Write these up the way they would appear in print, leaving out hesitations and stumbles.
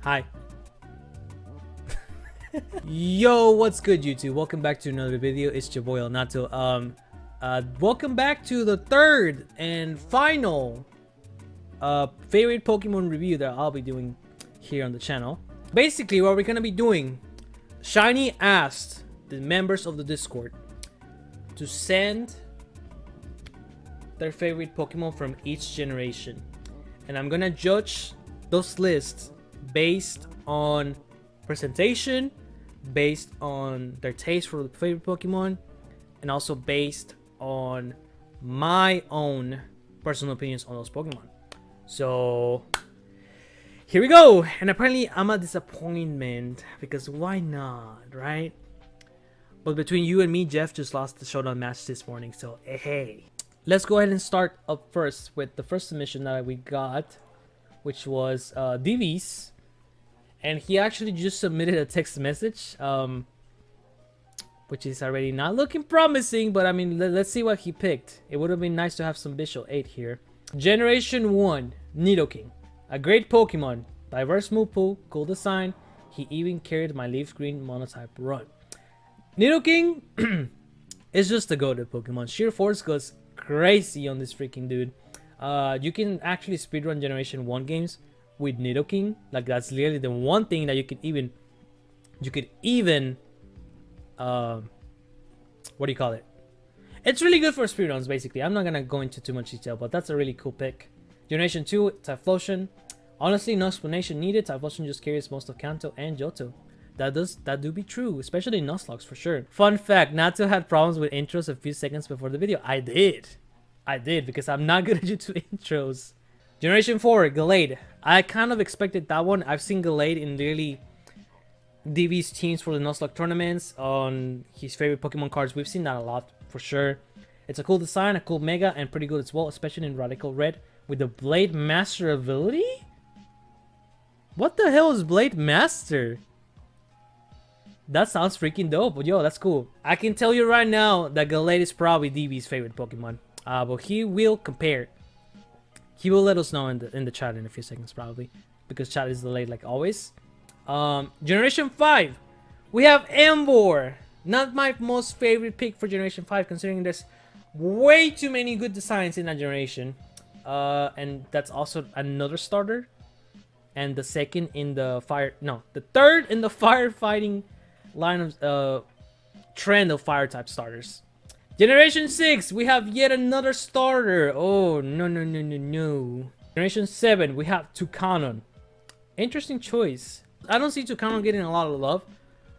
Hi. Yo, what's good, YouTube? Welcome back to another video. It's your boy Nato. Welcome back to the third and final favorite Pokemon review that I'll be doing here on the channel. Basically, what we're gonna be doing, Shiny asked the members of the Discord to send their favorite Pokemon from each generation, and I'm gonna judge those lists based on presentation, based on their taste for the favorite Pokemon, and also based on my own personal opinions on those Pokemon. So here we go. And apparently I'm a disappointment, because why not, right? But between you and me, Jeff just lost the showdown match this morning, so hey. Let's go ahead and start up first with the first submission that we got, which was DV's. And he actually just submitted a text message, which is already not looking promising, but I mean, let's see what he picked. It would have been nice to have some Visual 8 here. Generation 1, Nidoking. A great Pokemon. Diverse move pool, cool design. He even carried my Leaf Green Monotype run. Nidoking is just a goated Pokemon. Sheer force goes crazy on this freaking dude. You can actually speedrun Generation 1 games with Nidoking. Like, that's literally the one thing that you could even what do you call it? It's really good for speedruns, basically. I'm not gonna go into too much detail, but that's a really cool pick. Generation 2, Typhlosion. Honestly, no explanation needed. Typhlosion just carries most of Kanto and Johto. That do be true, especially in Nuzlocke for sure. Fun fact, Natsu had problems with intros a few seconds before the video. I did, because I'm not good at YouTube intros. Generation 4, Gallade. I kind of expected that one. I've seen Gallade in really DV's teams for the Nuzlocke tournaments on his favorite Pokemon cards. We've seen that a lot for sure. It's a cool design, a cool mega, and pretty good as well, especially in Radical Red with the Blade Master ability. What the hell is Blade Master? That sounds freaking dope, but yo, that's cool. I can tell you right now that Gallade is probably DV's favorite Pokemon, but he will compare. He will let us know in the chat in a few seconds, probably, because chat is delayed like always. Generation 5, we have Emboar. Not my most favorite pick for Generation 5, considering there's way too many good designs in that generation. And that's also another starter, and the second in the the third in the firefighting line of trend of fire type starters. Generation 6, we have yet another starter. Oh, no. Generation 7, we have Toucanon. Interesting choice. I don't see Toucanon getting a lot of love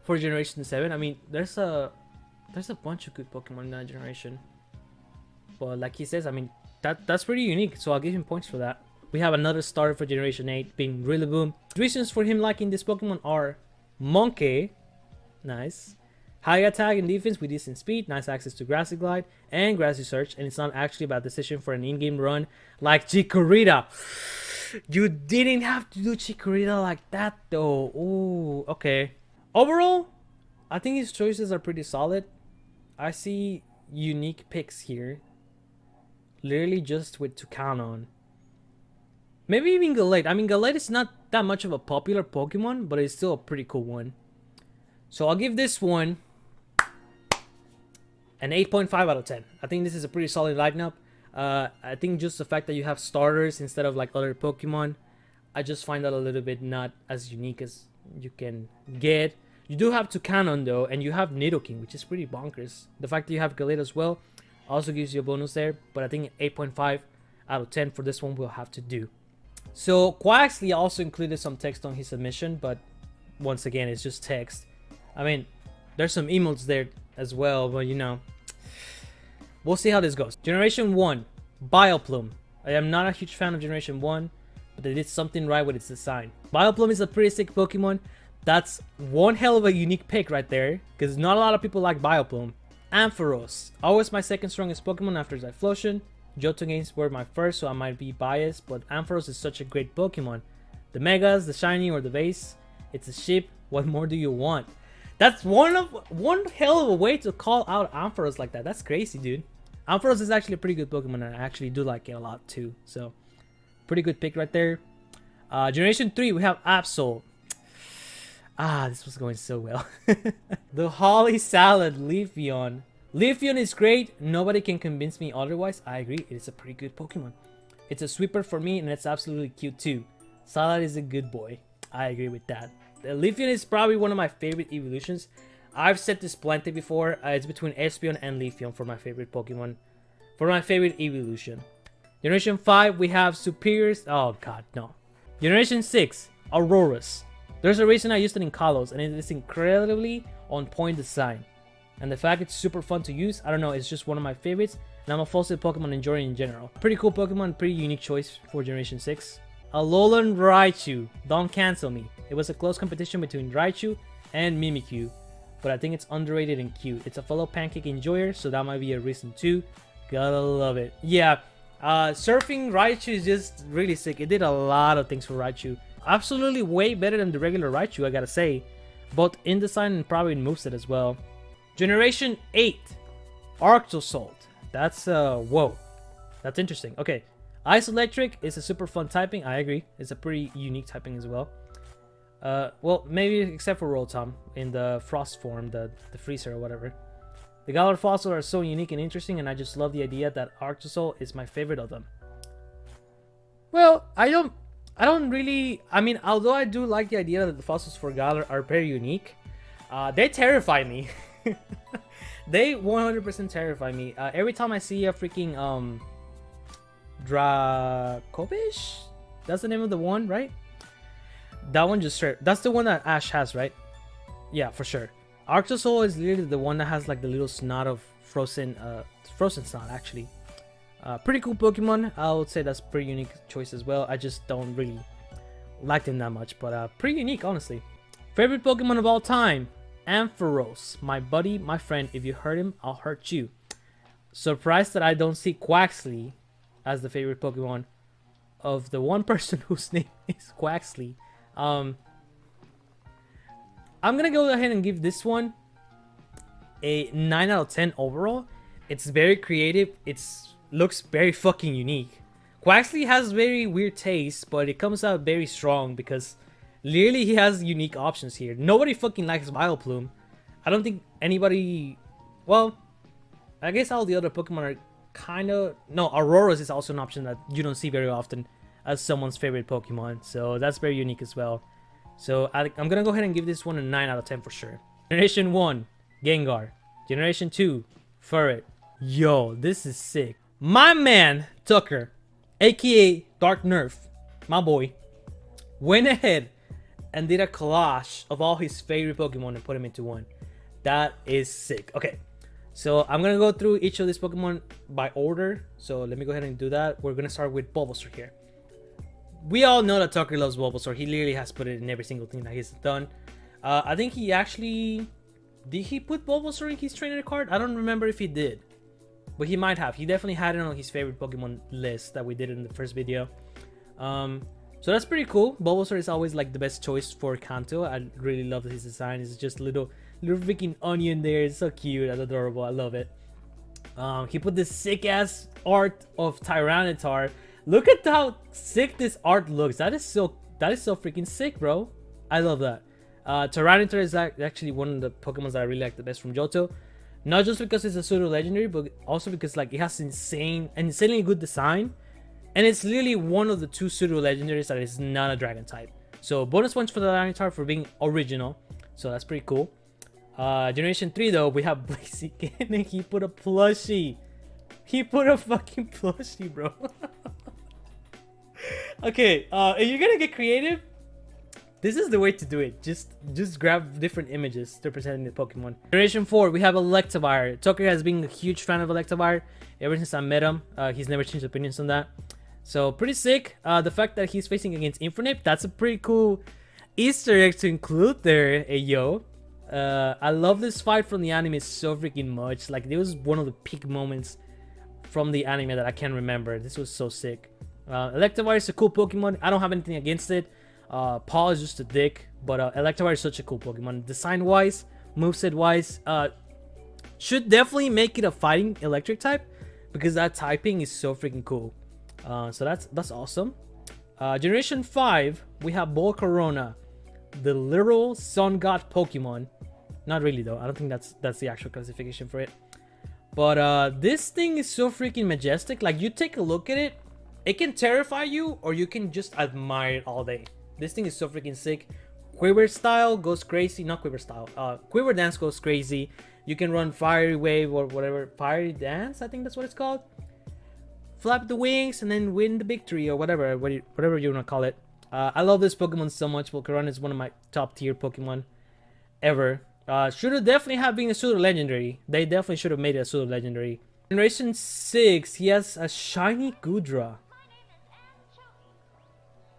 for Generation 7. I mean, there's a bunch of good Pokemon in that generation. But like he says, I mean, that's pretty unique, so I'll give him points for that. We have another starter for Generation 8, being Rillaboom. Reasons for him liking this Pokemon are Monkey. Nice. High attack and defense with decent speed, nice access to Grassy Glide and Grassy Search, and it's not actually a bad decision for an in-game run like Chikorita. You didn't have to do Chikorita like that though. Ooh, okay. Overall, I think his choices are pretty solid. I see unique picks here. Literally just with Toucanon. Maybe even Gallade. I mean, Gallade is not that much of a popular Pokemon, but it's still a pretty cool one. So I'll give this one an 8.5 out of 10. I think this is a pretty solid lineup. I think just the fact that you have starters instead of like other Pokemon, I just find that a little bit not as unique as you can get. You do have Toucanon though, and you have Nidoking, which is pretty bonkers. The fact that you have Gallade as well also gives you a bonus there, but I think 8.5 out of 10 for this one will have to do. So Quaxley also included some text on his submission, but once again, it's just text. I mean, there's some emotes there as well, but you know, we'll see how this goes. Generation 1, Bioplume. I am not a huge fan of Generation 1, but they did something right with its design. Bioplume is a pretty sick Pokemon. That's one hell of a unique pick right there, because not a lot of people like Bioplume. Ampharos. Always my second strongest Pokemon after Typhlosion. Johto games were my first, so I might be biased, but Ampharos is such a great Pokemon. The Megas, the Shiny, or the Base. It's a ship. What more do you want? That's one hell of a way to call out Ampharos like that. That's crazy, dude. Ampharos is actually a pretty good Pokemon, and I actually do like it a lot too. So, pretty good pick right there. Generation 3, we have Absol. Ah, this was going so well. The Holly Salad Leafeon. Leafeon is great. Nobody can convince me otherwise. I agree. It is a pretty good Pokemon. It's a sweeper for me, and it's absolutely cute too. Salad is a good boy. I agree with that. The Leafeon is probably one of my favorite evolutions. I've said this plenty before. It's between Espeon and Leafeon for my favorite Pokemon. For my favorite evolution. Generation 5, we have Superiors. Oh god, no. Generation 6, Auroras. There's a reason I used it in Kalos, and it is incredibly on point design. And the fact it's super fun to use, I don't know, it's just one of my favorites. And I'm a fossil Pokemon enjoyer in general. Pretty cool Pokemon, pretty unique choice for Generation 6. Alolan Raichu. Don't cancel me. It was a close competition between Raichu and Mimikyu. But I think it's underrated and cute. It's a fellow pancake enjoyer, so that might be a reason too. Gotta love it. Yeah, surfing Raichu is just really sick. It did a lot of things for Raichu. Absolutely way better than the regular Raichu, I gotta say. Both in design and probably in moveset as well. Generation 8. Arctozolt. That's, whoa. That's interesting. Okay. Ice Electric is a super fun typing. I agree. It's a pretty unique typing as well. Well, maybe except for Rotom in the Frost form, the Freezer or whatever. The Galar fossils are so unique and interesting, and I just love the idea that Arctozolt is my favorite of them. Well, I don't really, I mean, although I do like the idea that the fossils for Galar are very unique, they terrify me. They 100% terrify me. Every time I see a freaking, Dracovish? That's the name of the one, right? That one just straight. That's the one that Ash has, right? Yeah, for sure. Arctozolt is literally the one that has like the little snot of frozen snot, actually. Pretty cool Pokemon. I would say that's pretty unique choice as well. I just don't really like them that much, but pretty unique, honestly. Favorite Pokemon of all time? Ampharos. My buddy, my friend. If you hurt him, I'll hurt you. Surprised that I don't see Quaxly as the favorite Pokemon of the one person whose name is Quaxly. I'm gonna go ahead and give this one a 9 out of 10 overall. It's very creative. It's looks very fucking unique. Quaxly has very weird taste, but it comes out very strong because literally he has unique options here. Nobody fucking likes Vileplume. I don't think anybody... Well, I guess all the other Pokemon are kind of... No, Auroras is also an option that you don't see very often as someone's favorite Pokemon. So that's very unique as well. So I'm going to go ahead and give this one a 9 out of 10 for sure. Generation 1, Gengar. Generation 2, Furret. Yo, this is sick. My man, Tucker, aka Dark Nerf, my boy, went ahead and did a collage of all his favorite Pokemon and put them into one. That is sick. Okay, so I'm going to go through each of these Pokemon by order. So let me go ahead and do that. We're going to start with Bulbasaur here. We all know that Tucker loves Bulbasaur. He literally has put it in every single thing that he's done. I think he actually... Did he put Bulbasaur in his trainer card? I don't remember if he did. But he might have. He definitely had it on his favorite Pokemon list that we did in the first video. So that's pretty cool. Bulbasaur is always like the best choice for Kanto. I really love his design. It's just little freaking onion there. It's so cute and adorable. I love it. He put this sick ass art of Tyranitar. Look at how sick this art looks. That is so freaking sick, bro. I love that. Tyranitar is actually one of the Pokemon that I really like the best from Johto. Not just because it's a pseudo legendary, but also because like it has insanely good design, and it's literally one of the 2 pseudo legendaries that is not a dragon type. So bonus points for the Tyranitar for being original. So that's pretty cool. Generation 3 though, we have Blaziken, and he put a plushie. He put a fucking plushie, bro. Okay, if you're gonna get creative, this is the way to do it. Just grab different images representing the Pokemon. Generation 4, we have Electivire. Tucker has been a huge fan of Electivire ever since I met him. He's never changed opinions on that. So pretty sick. The fact that he's facing against Infernape, that's a pretty cool Easter egg to include there, yo. I love this fight from the anime so freaking much. Like, it was one of the peak moments from the anime that I can remember. This was so sick. Electivire is a cool Pokemon. I don't have anything against it. Paul is just a dick, but Electivire is such a cool Pokemon. Design wise, moveset wise, should definitely make it a fighting electric type because that typing is so freaking cool. So that's awesome. Generation 5, we have Volcarona. the literal sun god Pokemon. Not really though. I don't think that's the actual classification for it. But this thing is so freaking majestic. Like, you take a look at it, it can terrify you, or you can just admire it all day. This thing is so freaking sick. Quiver style goes crazy. Not Quiver style. Quiver dance goes crazy. You can run Fiery Wave or whatever. Fiery Dance, I think that's what it's called. Flap the wings and then win the victory, or whatever you want to call it. I love this Pokemon so much. Volcarona is one of my top tier Pokemon ever. Should have definitely have been a pseudo legendary. They definitely should have made it a pseudo legendary. Generation 6, he has a shiny Goodra.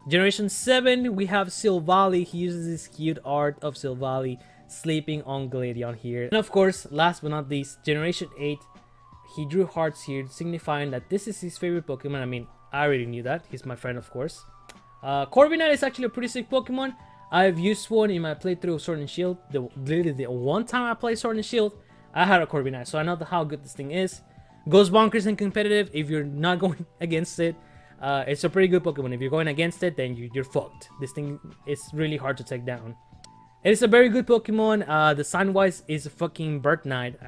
Generation 7, we have Silvally. He uses this cute art of Silvally sleeping on Gladion here. And of course, last but not least, Generation 8, he drew hearts here, signifying that this is his favorite Pokemon. I mean, I already knew that. He's my friend, of course. Corviknight is actually a pretty sick Pokemon. I've used one in my playthrough of Sword and Shield. Literally the one time I played Sword and Shield, I had a Corviknight, so I know how good this thing is. Goes bonkers and competitive if you're not going against it. It's a pretty good Pokemon. If you're going against it, then you're fucked. This thing is really hard to take down. It's a very good Pokemon. The sign-wise is a fucking Bird Knight.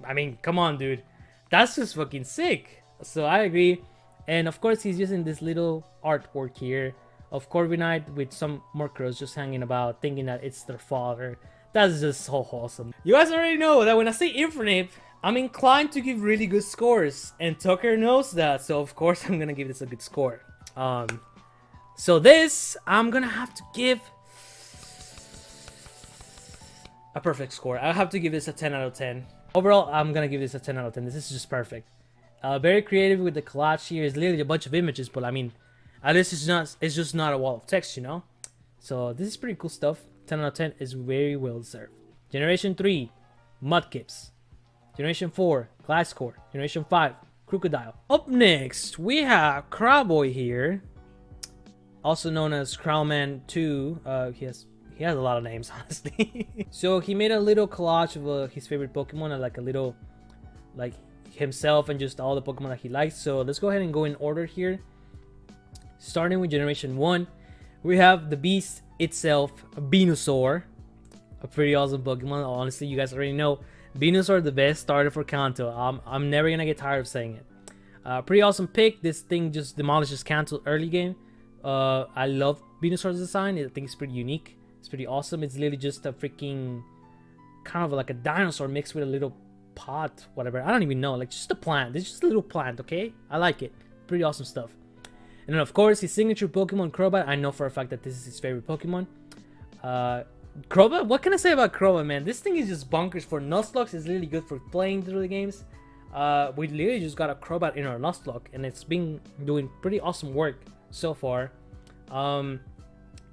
I mean, come on, dude. That's just fucking sick. So I agree. And of course, he's using this little artwork here of Corviknight with some Murkrows just hanging about, thinking that it's their father. That's just so wholesome. You guys already know that when I say Infernape, I'm inclined to give really good scores, and Tucker knows that, so of course I'm gonna give this a good score. So this, I'm gonna have to give a perfect score. I have to give this a 10 out of 10. Overall, I'm gonna give this a 10 out of 10. This is just perfect. Very creative with the collage here. It's literally a bunch of images, but I mean, at least it's just not a wall of text, you know? So this is pretty cool stuff. 10 out of 10 is very well deserved. Generation 3, Mudkips. Generation 4, Gliscor. Generation 5, Crocodile. Up next, we have Crowboy here, also known as Crowman 2. He has a lot of names, honestly. So he made a little collage of his favorite Pokemon, like a little, like himself and just all the Pokemon that he likes. So let's go ahead and go in order here. Starting with Generation 1, we have the beast itself, Venusaur. A pretty awesome Pokemon. Honestly, you guys already know Venusaur the best starter for Kanto. I'm never gonna get tired of saying it. Pretty awesome pick. This thing just demolishes Kanto early game. I love Venusaur's design. I think it's pretty unique. It's pretty awesome. It's literally just a freaking kind of like a dinosaur mixed with a little pot, whatever. I don't even know. Like, just a plant. It's just a little plant, okay? I like it. Pretty awesome stuff. And then, of course, his signature Pokemon, Crobat. I know for a fact that this is his favorite Pokemon. Crobat? What can I say about Crobat, man? This thing is just bonkers. For Nuzlocke, it's really good for playing through the games. We literally just got a Crobat in our Nuzlocke, and it's been doing pretty awesome work so far.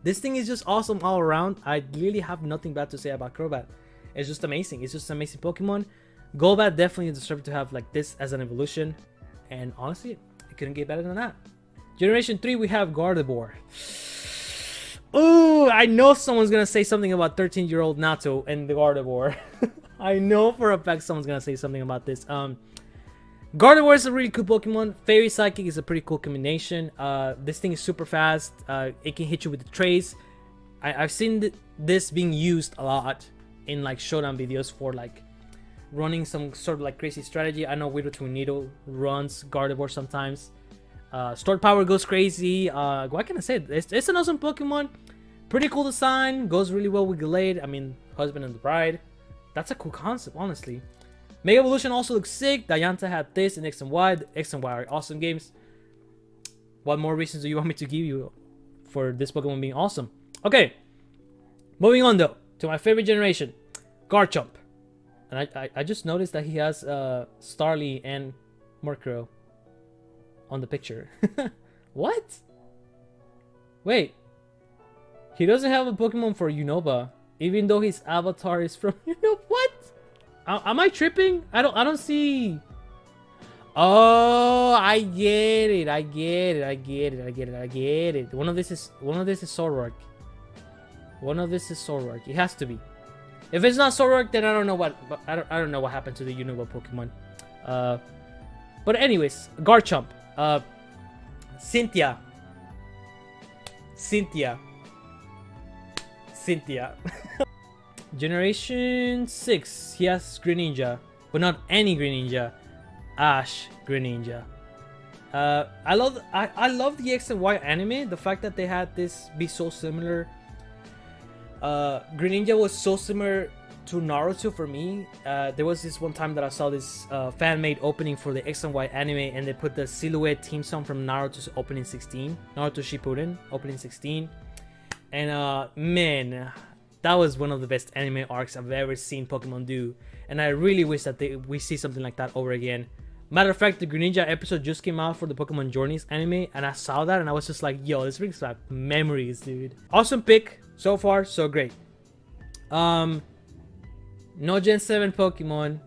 This thing is just awesome all around. I really have nothing bad to say about Crobat. It's just amazing. It's just an amazing Pokemon. Golbat definitely deserves to have like this as an evolution. And honestly, it couldn't get better than that. Generation 3, we have Gardevoir. Ooh, I know someone's gonna say something about 13-year-old Nato and the Gardevoir. I know for a fact someone's gonna say something about this. Gardevoir is a really cool Pokemon. Fairy Psychic is a pretty cool combination. This thing is super fast. It can hit you with the trace. I've seen this being used a lot in like showdown videos for like running some sort of like crazy strategy. I know Widow Tornado runs Gardevoir sometimes. Stored Power goes crazy. What can I say? It's an awesome Pokemon. Pretty cool design. Goes really well with Gallade. I mean, Husband and the Bride. That's a cool concept, honestly. Mega Evolution also looks sick. Diantha had this in X and Y. The X and Y are awesome games. What more reasons do you want me to give you for this Pokemon being awesome? Okay. Moving on, though, to my favorite generation. Garchomp. And I just noticed that he has Starly and Murkrow on the picture. What? Wait. He doesn't have a Pokemon for Unova, even though his avatar is from Unova. What? Am I tripping? I don't see. Oh, I get it. I get it. One of this is Zoroark. One of this is Zoroark. It has to be. If it's not Zoroark, then I don't know what. I don't know what happened to the Unova Pokemon. But anyways, Garchomp. Cynthia. Cynthia. Generation 6, he has Greninja, but not any Greninja. Ash Greninja. I love the X and Y anime. The fact that they had this be so similar. Greninja was so similar to Naruto for me. There was this one time that I saw this fan-made opening for the X and Y anime, and they put the silhouette theme song from Naruto's opening 16, Naruto Shippuden opening 16, and man, that was one of the best anime arcs I've ever seen Pokemon do, and I really wish that we see something like that over again. Matter of fact, the Greninja episode just came out for the Pokemon Journeys anime, and I saw that and I was just like, yo, this brings back memories, dude. Awesome pick. So far, so great. No Gen 7 Pokemon.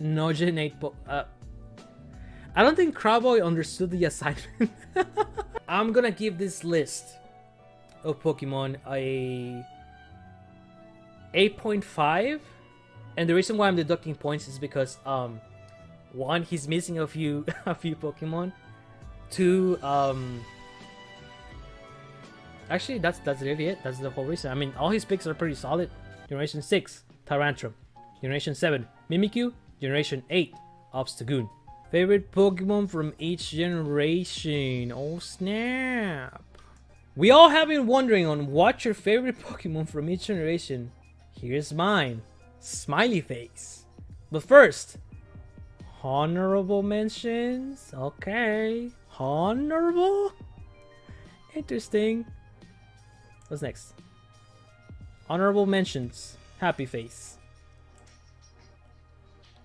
No Gen 8 I don't think Crowboy understood the assignment. I'm gonna give this list of Pokemon a 8.5. And the reason why I'm deducting points is because one, he's missing a few Pokemon. Two, actually that's really it. That's the whole reason. I mean, all his picks are pretty solid. Generation 6, Tyrantrum. Generation 7, Mimikyu. Generation 8, Obstagoon. Favorite Pokemon from each generation. Oh snap. We all have been wondering on what's your favorite Pokemon from each generation. Here's mine. Smiley face. But first, honorable mentions. Okay. Honorable? Interesting. What's next? Honorable mentions. Happy face.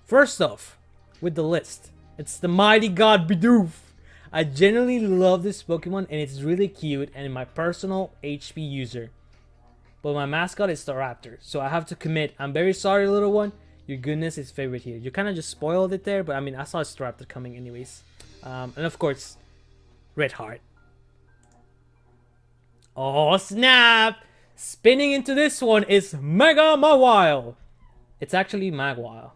First off, with the list, it's the mighty god Bidoof. I genuinely love this Pokemon and it's really cute and my personal HP user. But my mascot is the Raptor, so I have to commit. I'm very sorry, little one. Your goodness is favorite here. You kind of just spoiled it there, but I mean, I saw Staraptor coming anyways. And of course, Red Heart. Oh snap! Spinning into this one is Mega Mawile. It's actually Magwile.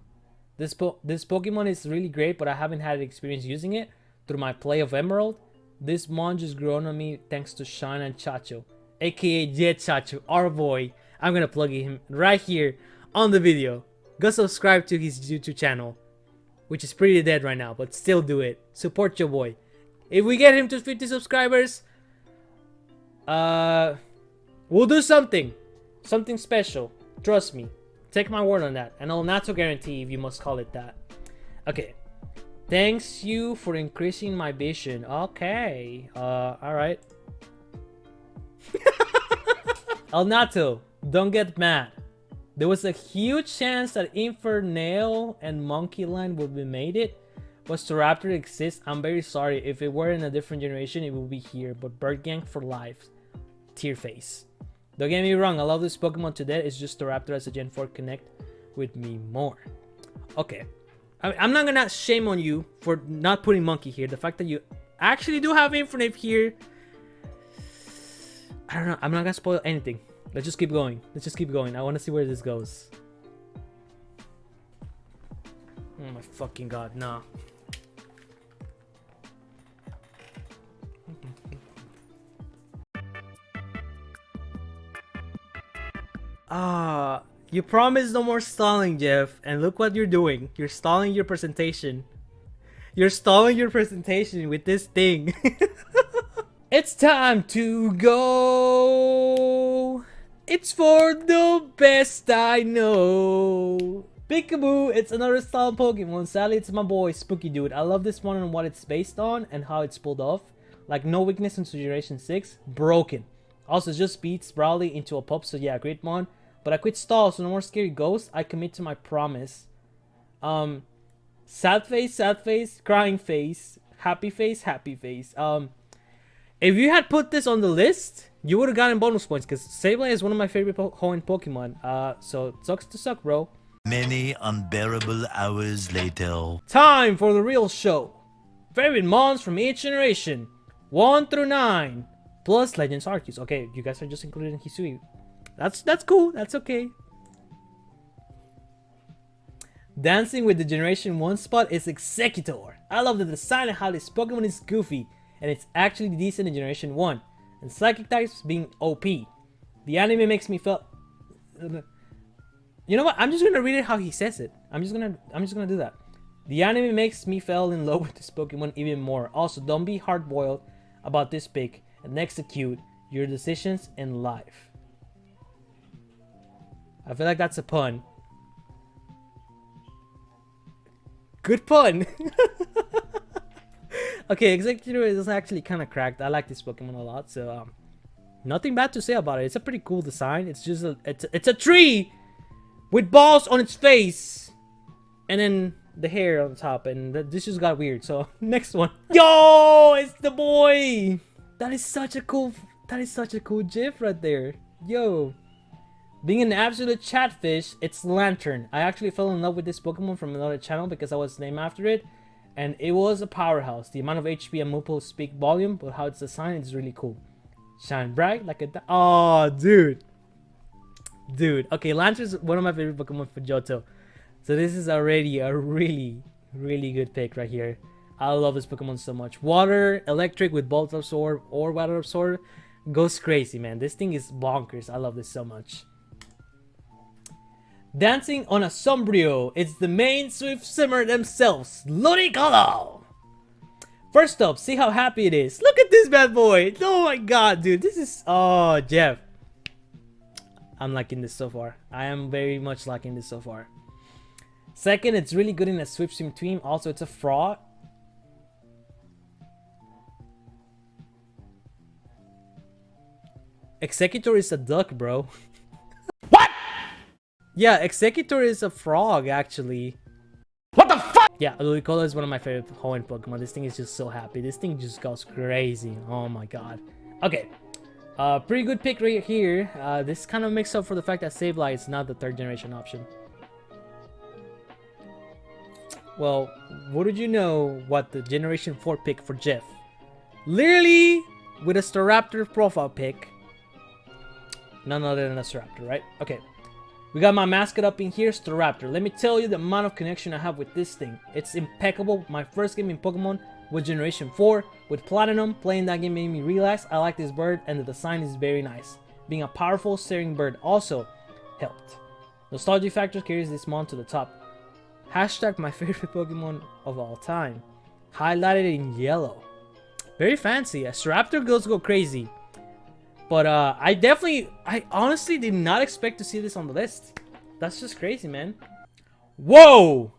This Pokemon is really great, but I haven't had experience using it through my play of Emerald. This mon just grown on me thanks to Shine and Chacho, aka Jet Chacho, our boy. I'm gonna plug him right here on the video. Go subscribe to his YouTube channel, which is pretty dead right now, but still do it. Support your boy. If we get him to 50 subscribers, we'll do something special. Trust me. Take my word on that. And I'll not to guarantee if you must call it that. Okay. Thanks you for increasing my vision. Okay. Alright. Elnato, don't get mad. There was a huge chance that Infernape and Monkey Line would be made it. But Staraptor exists. I'm very sorry. If it were in a different generation, it would be here. But Bird Gang for life. Tear face. Don't get me wrong, I love this Pokemon to death. It's just Staraptor as a Gen 4 connect with me more. Okay. I'm not gonna shame on you for not putting Monkey here. The fact that you actually do have Infernape here, I don't know. I'm not gonna spoil anything. Let's just keep going. Let's just keep going. I want to see where this goes. Oh my fucking god, nah. You promised no more stalling, Jeff, and look what you're doing. You're stalling your presentation. You're stalling your presentation with this thing. It's time to go. It's for the best I know. Peekaboo, it's another style Pokemon. Sadly, it's my boy, Spooky Dude. I love this one and what it's based on and how it's pulled off. Like, no weakness into Generation 6. Broken. Also, just beats Brawly into a pup, so yeah, great mon. But I quit stall, so no more scary ghosts. I commit to my promise. Sad face, crying face, happy face, happy face. If you had put this on the list, you would have gotten bonus points, because Sableye is one of my favorite Hoenn Pokemon. So sucks to suck, bro. Many unbearable hours later. Time for the real show. Favorite mons from each generation. 1 through 9. Plus Legends Arceus. Okay, you guys are just included in Hisui. That's cool. That's okay. Dancing with the Generation 1 spot is Exeggutor. I love the design and how this Pokemon is goofy. And it's actually decent in Generation 1. And Psychic types being OP. The anime makes me feel. You know what? I'm just gonna read it how he says it. I'm just gonna do that. The anime makes me fall in love with this Pokemon even more. Also, don't be hard-boiled about this pick and execute your decisions in life. I feel like that's a pun. Good pun. Okay, Executor is actually kind of cracked. I like this Pokemon a lot, so nothing bad to say about it. It's a pretty cool design. It's just it's a tree with balls on its face, and then the hair on top, and this just got weird. So next one. Yo, it's the boy. That is such a cool GIF right there. Yo. Being an absolute chatfish, it's Lantern. I actually fell in love with this Pokemon from another channel because I was named after it. And it was a powerhouse. The amount of HP and Moople speak volume, but how it's designed is really cool. Shine bright like a... Oh, dude. Dude. Okay, Lantern's one of my favorite Pokemon for Johto. So this is already a really, really good pick right here. I love this Pokemon so much. Water, electric with Bolt Absorb or Water Absorb goes crazy, man. This thing is bonkers. I love this so much. Dancing on a Sombrio, it's the main Swift Simmer themselves, Ludicolo! First up, see how happy it is. Look at this bad boy! Oh my god, dude, this is... Oh, Jeff. I'm liking this so far. I am very much liking this so far. Second, it's really good in a Swift Swim team. Also, it's a frog. Executor is a duck, bro. What? Yeah, Executor is a frog, actually. What the fuck? Yeah, Ludicolo is one of my favorite Hoenn Pokemon. This thing is just so happy. This thing just goes crazy. Oh my god. Okay. Pretty good pick right here. This kind of makes up for the fact that Sableye is not the third generation option. Well, wouldn't you know what the Generation 4 pick for Jeff? Literally, with a Staraptor profile pick. None other than a Staraptor, right? Okay. We got my mascot up in here, Staraptor. Let me tell you the amount of connection I have with this thing. It's impeccable. My first game in Pokemon was Generation 4 with Platinum. Playing that game made me realize I like this bird and the design is very nice. Being a powerful, staring bird also helped. Nostalgia factor carries this mon to the top. Hashtag my favorite Pokemon of all time. Highlighted in yellow. Very fancy. A Staraptor girls go crazy. But I honestly did not expect to see this on the list. That's just crazy, man. Whoa!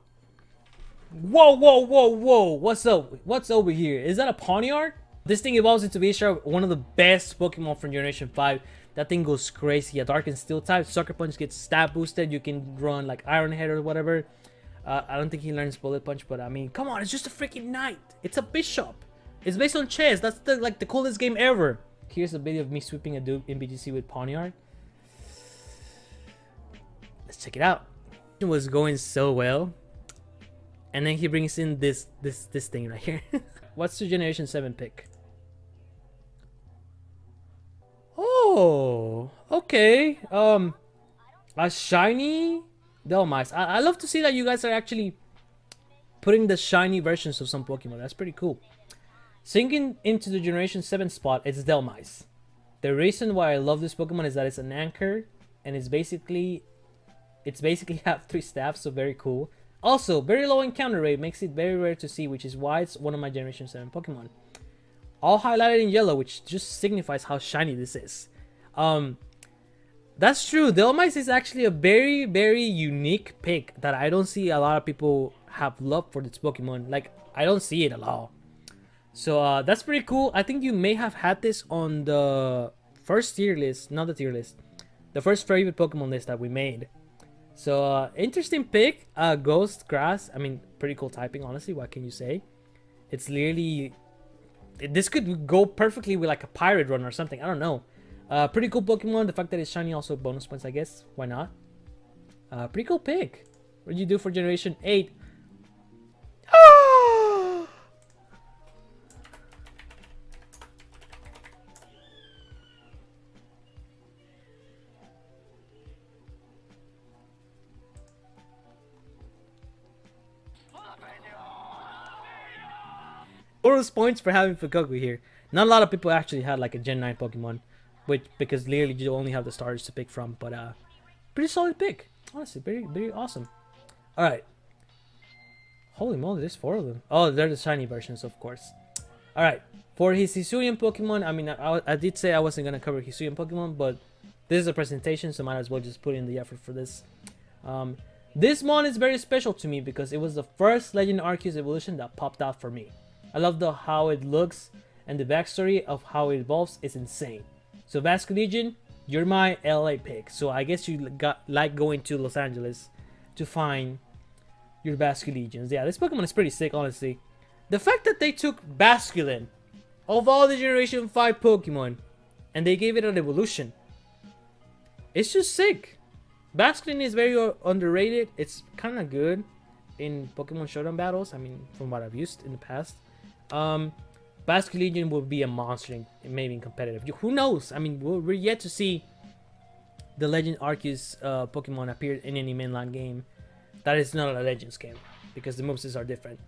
Whoa, whoa, whoa, whoa. What's up? What's over here? Is that a Pawniard? This thing evolves into Venusaur, one of the best Pokemon from Generation 5. That thing goes crazy. A Dark and Steel type. Sucker Punch gets stab boosted. You can run like Iron Head or whatever. I don't think he learns Bullet Punch, but I mean, come on. It's just a freaking knight. It's a bishop. It's based on chess. That's the coolest game ever. Here's a video of me sweeping a dude in BGC with Pawniard. Let's check it out. It was going so well. And then he brings in this thing right here. What's the Generation 7 pick? Oh, okay. A shiny Delmice. I love to see that you guys are actually putting the shiny versions of some Pokemon. That's pretty cool. Sinking into the Generation 7 spot, it's Delmice. The reason why I love this Pokemon is that it's an anchor, and it's basically have 3 staffs, so very cool. Also, very low encounter rate makes it very rare to see, which is why it's one of my Generation 7 Pokemon. All highlighted in yellow, which just signifies how shiny this is. That's true. Delmice is actually a very, very unique pick that I don't see a lot of people have love for this Pokemon. Like, I don't see it at all. So that's pretty cool. I think you may have had this on the first tier list, not the tier list, the first favorite Pokemon list that we made. So interesting pick. Ghost Grass. I mean, pretty cool typing, honestly. What can you say? It's literally, this could go perfectly with like a Pirate Run or something. I don't know. Pretty cool Pokemon. The fact that it's shiny also bonus points, I guess. Why not? Pretty cool pick. What did you do for Generation 8? Bonus points for having Fukoku here. Not a lot of people actually had like a Gen 9 Pokemon. which because literally you only have the starters to pick from. But pretty solid pick, honestly, very awesome. All right. Holy moly, there's 4 of them. Oh, they're the shiny versions, of course. All right. For his Hisuian Pokemon, I mean, I did say I wasn't gonna cover Hisuian Pokemon, but this is a presentation, so might as well just put in the effort for this. This mon is very special to me because it was the first Legend Arceus evolution that popped out for me. I love how it looks, and the backstory of how it evolves is insane. So Vasco Legion, you're my LA pick. So I guess you like going to Los Angeles to find your Vasco Legions. Yeah, this Pokemon is pretty sick, honestly. The fact that they took Basculin of all the Generation 5 Pokemon and they gave it an evolution, it's just sick. Basculin is very underrated. It's kind of good in Pokemon Showdown battles. I mean, from what I've used in the past. Vasco Legion will be a monster, maybe in competitive. Who knows? I mean, we're yet to see the Legend Arceus Pokemon appear in any mainline game that is not a Legends game, because the movesets are different.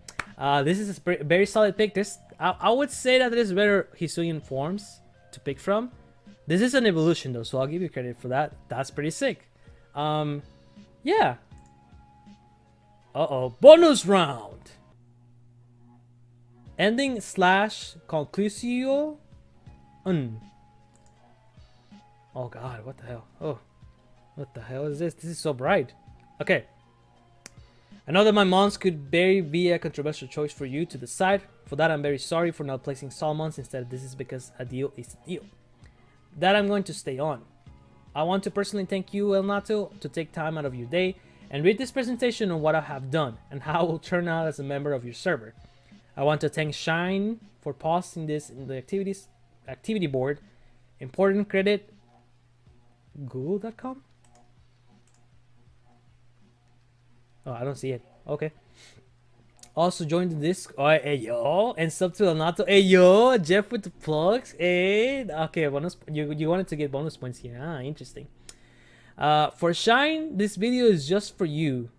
This is a very solid pick. I would say that there's better Hisuian forms to pick from. This is an evolution though, so I'll give you credit for that. That's pretty sick. Yeah. Bonus round. Ending / conclusio. Oh god, what the hell? Oh, what the hell is this? This is so bright. Okay. I know that my mons could be a controversial choice for you to decide. For that, I'm very sorry for not placing Salmons instead. This is because a deal is a deal. That I'm going to stay on. I want to personally thank you, El Nato, to take time out of your day and read this presentation on what I have done and how I will turn out as a member of your server. I want to thank Shine for posting this in the activity board. Important credit, google.com? Oh, I don't see it. Okay. Also joined the disc. Oh, hey yo, and sub to El Nato. Hey yo, Jeff with the plugs. Hey, okay, bonus. You wanted to get bonus points here. Ah, interesting. For Shine, this video is just for you.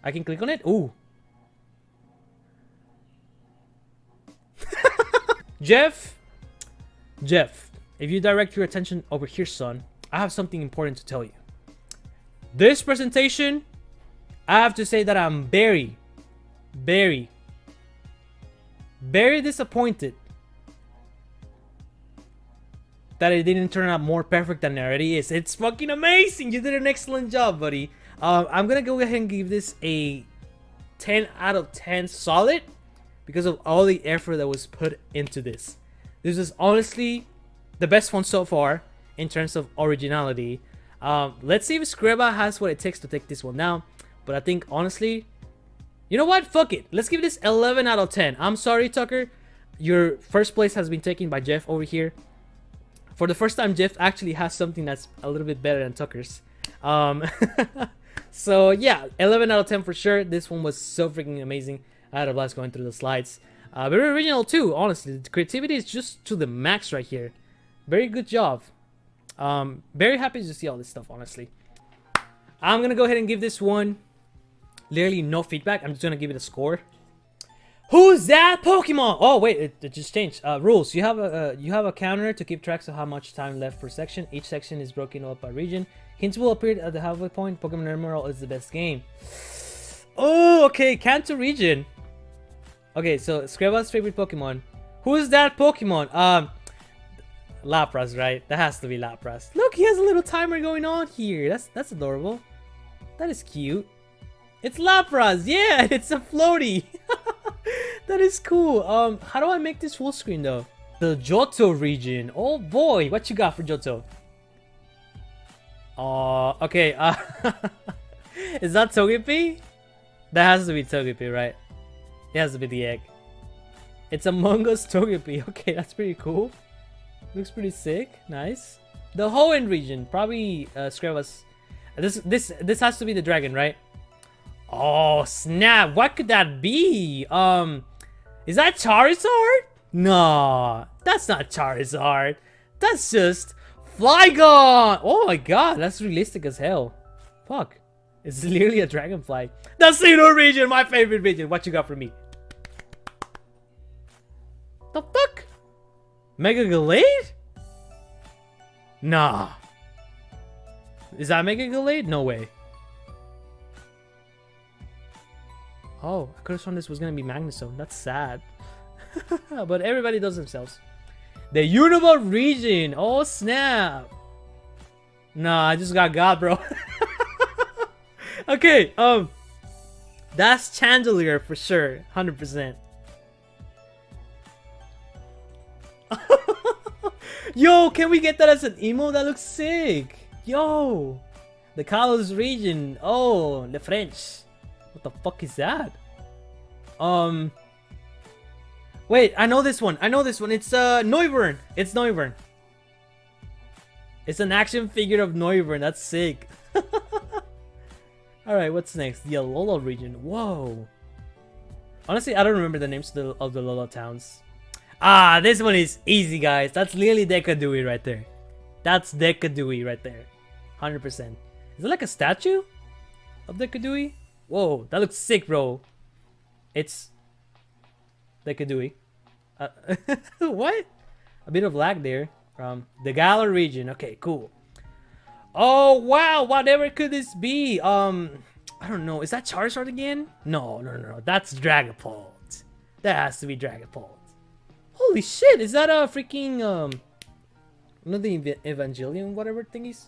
I can click on it. Ooh. Jeff, if you direct your attention over here, son, I have something important to tell you. This presentation, I have to say that I'm very disappointed that it didn't turn out more perfect than it already is. It's fucking amazing. You did an excellent job, buddy. I'm gonna go ahead and give this a 10 out of 10 solid because of all the effort that was put into this. This is honestly the best one so far in terms of originality. Let's see if Scriba has what it takes to take this one down. But I think honestly, you know what? Fuck it. Let's give this 11 out of 10. I'm sorry, Tucker. Your first place has been taken by Jeff over here. For the first time, Jeff actually has something that's a little bit better than Tucker's. So yeah, 11 out of 10 for sure. This one was so freaking amazing. I had a blast going through the slides. Very original too, honestly. The creativity is just to the max right here. Very good job. Very happy to see all this stuff, honestly. I'm gonna go ahead and give this one literally no feedback. I'm just gonna give it a score. Who's that Pokemon? Oh wait, it just changed. Rules. You have a counter to keep track of how much time left per section. Each section is broken up by region. Hints will appear at the halfway point. Pokemon Emerald is the best game. Oh, okay. Johto Region. Okay, so Scriba's favorite Pokemon. Who's that Pokemon? Lapras, right? That has to be Lapras. Look, he has a little timer going on here. That's adorable. That is cute. It's Lapras. Yeah, it's a floaty. That is cool. How do I make this full screen though? The Johto region. Oh boy, what you got for Johto? Okay. Is that Togepi? That has to be Togepi, right? It has to be the egg. It's Among Us Togepi. Okay, that's pretty cool. Looks pretty sick. Nice. The Hoenn region. Probably Scriba's. This has to be the dragon, right? Oh snap! What could that be? Is that Charizard? No, that's not Charizard. That's just Flygon. Oh my god, that's realistic as hell. Fuck, it's literally a dragonfly. The Sinnoh region, my favorite region. What you got for me? The fuck? Mega Gallade? Nah. Is that Mega Gallade? No way. Oh, I could have sworn this was gonna be Magnezone. That's sad. But everybody does themselves. The Untitled Region. Oh snap. Nah, I just got bro. Okay, that's Chandelier for sure, 100%. Yo, can we get that as an emo? That looks sick. Yo, the Kalos region. Oh, the French. What the fuck is that? Wait, I know this one. It's Noivern. It's Noivern. It's an action figure of Noivern. That's sick. Alright, what's next? The Alola region. Whoa. Honestly, I don't remember the names of the Alola towns. Ah, this one is easy, guys. That's literally Decadui right there. That's Decadui right there. 100%. Is it like a statue of Decadui? Whoa, that looks sick, bro. It's Decadui. What? A bit of lag there. The Galar region. Okay, cool. Oh wow, whatever could this be? I don't know. Is that Charizard again? No. That's Dragapult. That has to be Dragapult. Holy shit! Is that a freaking one of the Evangelion whatever thingies?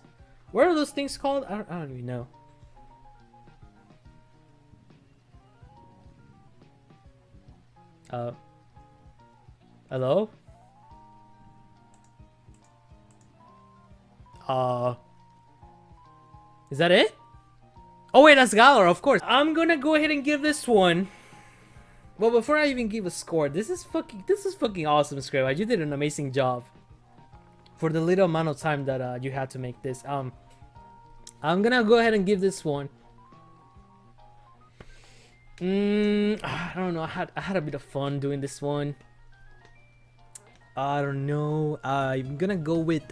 What are those things called? I don't even know. Hello? Is that it? Oh wait, that's Galar, of course. I'm gonna go ahead and give this one. Well, before I even give a score, this is fucking awesome, Scribe. You did an amazing job for the little amount of time that you had to make this. I'm gonna go ahead and give this one. I don't know. I had a bit of fun doing this one. I don't know. I'm gonna go with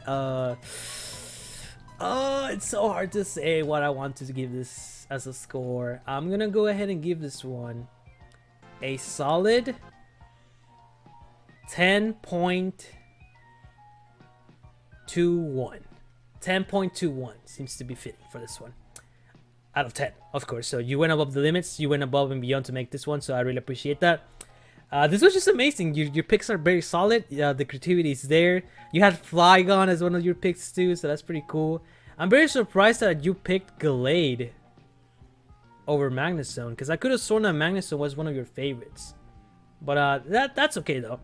it's so hard to say what I want to give this as a score. I'm gonna go ahead and give this one a solid 10.21. 10.21 seems to be fitting for this one. Out of 10, of course. So you went above the limits. You went above and beyond to make this one. So I really appreciate that. This was just amazing. Your picks are very solid. The creativity is there. You had Flygon as one of your picks too. So that's pretty cool. I'm very surprised that you picked Gallade over Magnezone, because I could have sworn that Magnezone was one of your favorites. But that's okay though.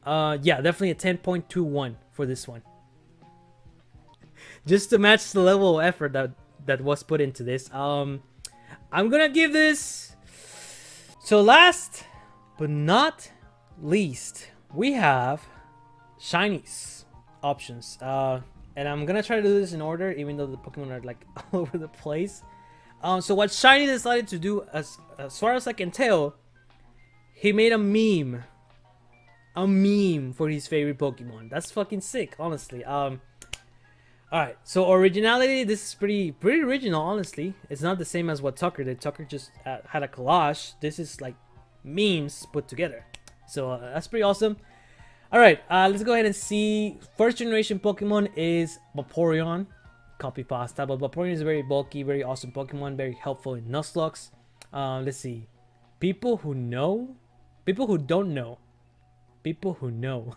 Yeah, definitely a 10.21 for this one. Just to match the level of effort that was put into this. I'm gonna give this. So last but not least, we have shinies options. And I'm gonna try to do this in order, even though the Pokemon are like all over the place. So what Shiny decided to do, as far as I can tell, he made a meme for his favorite Pokemon. That's fucking sick, honestly. Alright, so originality, this is pretty original, honestly. It's not the same as what Tucker did. Tucker just had a collage. This is like memes put together. So that's pretty awesome. Alright, let's go ahead and see. First generation Pokemon is Vaporeon. Copy pasta, but Vaporeon is very bulky, very awesome Pokemon, very helpful in Nuzlocke. Let's see. People who know? People who don't know. People who know.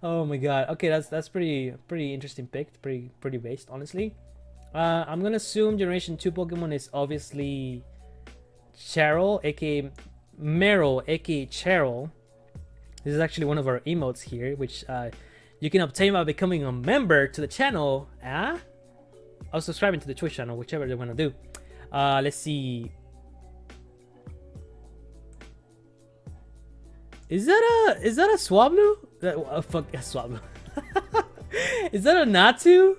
Oh my god. Okay, that's pretty interesting pick. Pretty based, honestly. I'm gonna assume Generation 2 Pokemon is obviously Cheryl, aka Meryl, aka Cheryl. This is actually one of our emotes here, which you can obtain by becoming a member to the channel. Or subscribing to the Twitch channel, whichever they want to do. Let's see. Is that a Swablu? Fuck, a Swablu. Is that a Natu?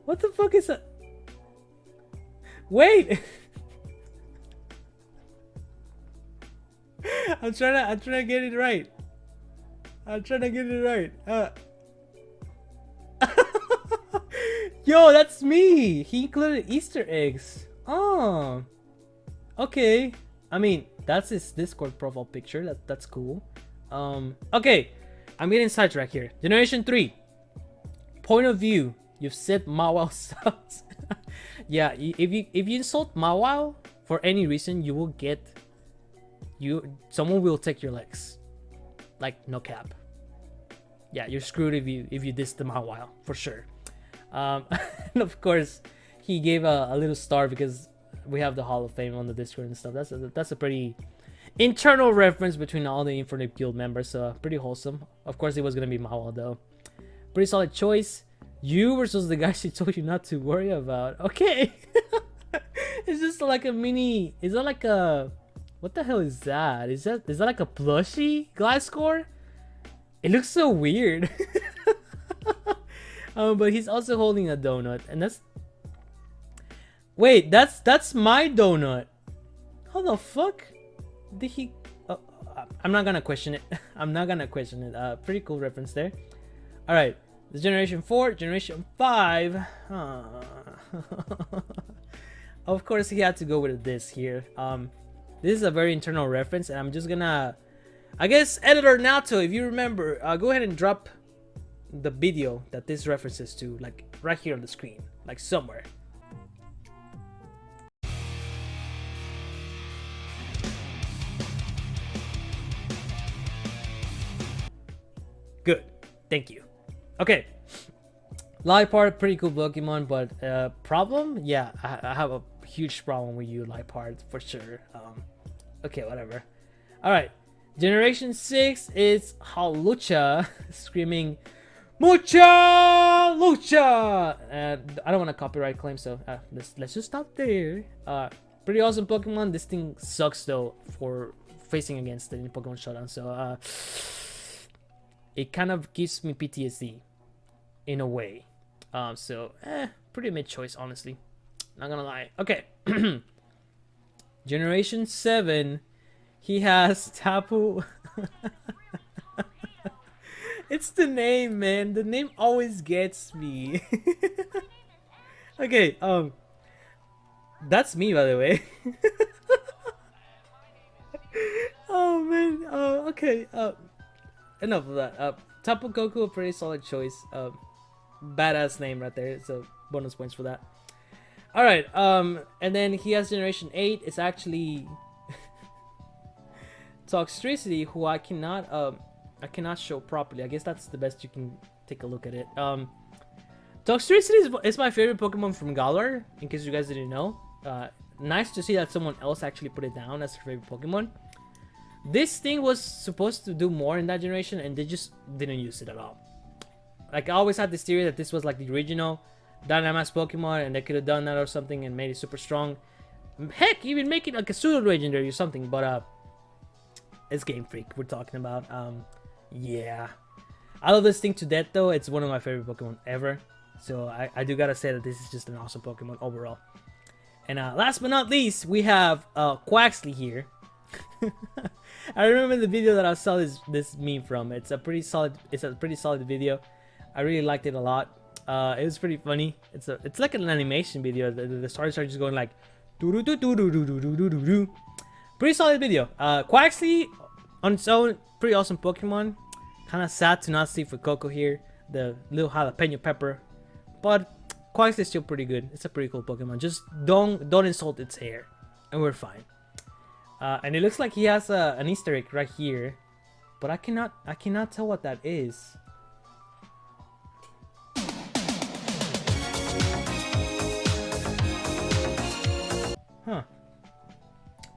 What the fuck is that? Wait. I'm trying to get it right. Yo, that's me. He included Easter eggs. Oh, okay. I mean, that's his Discord profile picture. That's cool. Okay. I'm getting sidetracked here. Generation 3. Point of view. You've said Mawile sucks. Yeah, if you insult Mawile for any reason, you will get someone will take your legs. Like, no cap. Yeah, you're screwed if you diss the Mawile for sure. And of course, he gave a little star because we have the Hall of Fame on the Discord and stuff. That's a pretty internal reference between all the Infernape Guild members, so pretty wholesome. Of course, it was gonna be Mawile though. Pretty solid choice. You versus the guy she told you not to worry about. Okay. Is this like a mini? Is that like a? What the hell is that? Is that like a plushie Gliscor? It looks so weird. But he's also holding a donut, and that's. Wait, that's my donut. How the fuck did he? Oh, I'm not gonna question it. I'm not gonna question it. Pretty cool reference there. All right, this Generation 4, Generation 5. Of course, he had to go with this here. This is a very internal reference, and I'm just gonna, I guess, editor Nato, if you remember, go ahead and drop the video that this references to, like right here on the screen, like somewhere. Good, thank you. Okay, Liepard, pretty cool Pokemon, but problem? Yeah, I have a huge problem with you, Liepard, for sure. Okay, whatever. All right, Generation 6 is Hawlucha screaming Mucha Lucha, and I don't want to copyright claim, so let's just stop there. Pretty awesome Pokemon. This thing sucks though for facing against it in Pokemon Showdown, so it kind of gives me PTSD in a way. So pretty mid choice, honestly, not gonna lie. Okay. Generation 7, he has Tapu. It's the name, man. The name always gets me. Okay, that's me, by the way. Oh man. Okay. Enough of that. Tapu Koko, a pretty solid choice. Badass name right there. So bonus points for that. All right. And then he has Generation 8. It's actually Toxtricity, who I cannot show properly. I guess that's the best you can take a look at it. Toxtricity is my favorite Pokemon from Galar, in case you guys didn't know. Nice to see that someone else actually put it down as their favorite Pokemon. This thing was supposed to do more in that generation, and they just didn't use it at all. Like, I always had this theory that this was like the original Dynamax Pokemon, and they could have done that or something and made it super strong. Heck, even make it like a pseudo legendary or something. But it's Game Freak we're talking about. Yeah, I love this thing to death though. It's one of my favorite Pokemon ever. So I do gotta say that this is just an awesome Pokemon overall. And last but not least, we have Quaxly here. I remember the video that I saw this meme from. It's a pretty solid video. I really liked it a lot. It was pretty funny. It's like an animation video. The stars are just going like doo doo doo doo doo doo doo doo doo. Pretty solid video. Quaxly on its own, pretty awesome Pokemon. Kind of sad to not see for Coco here, the little jalapeno pepper, but Quaxly is still pretty good. It's a pretty cool Pokemon. Just don't insult its hair, and we're fine. And it looks like he has an Easter egg right here, but I cannot tell what that is. Huh.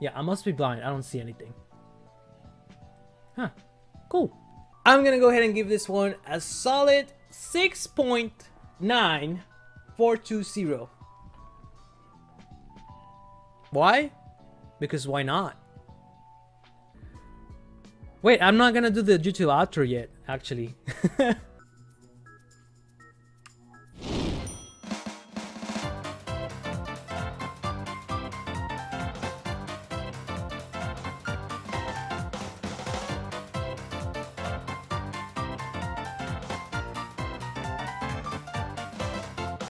Yeah, I must be blind. I don't see anything. Huh. Cool. I'm gonna go ahead and give this one a solid 6.9420. Why? Because why not? Wait, I'm not gonna do the YouTube outro yet, actually.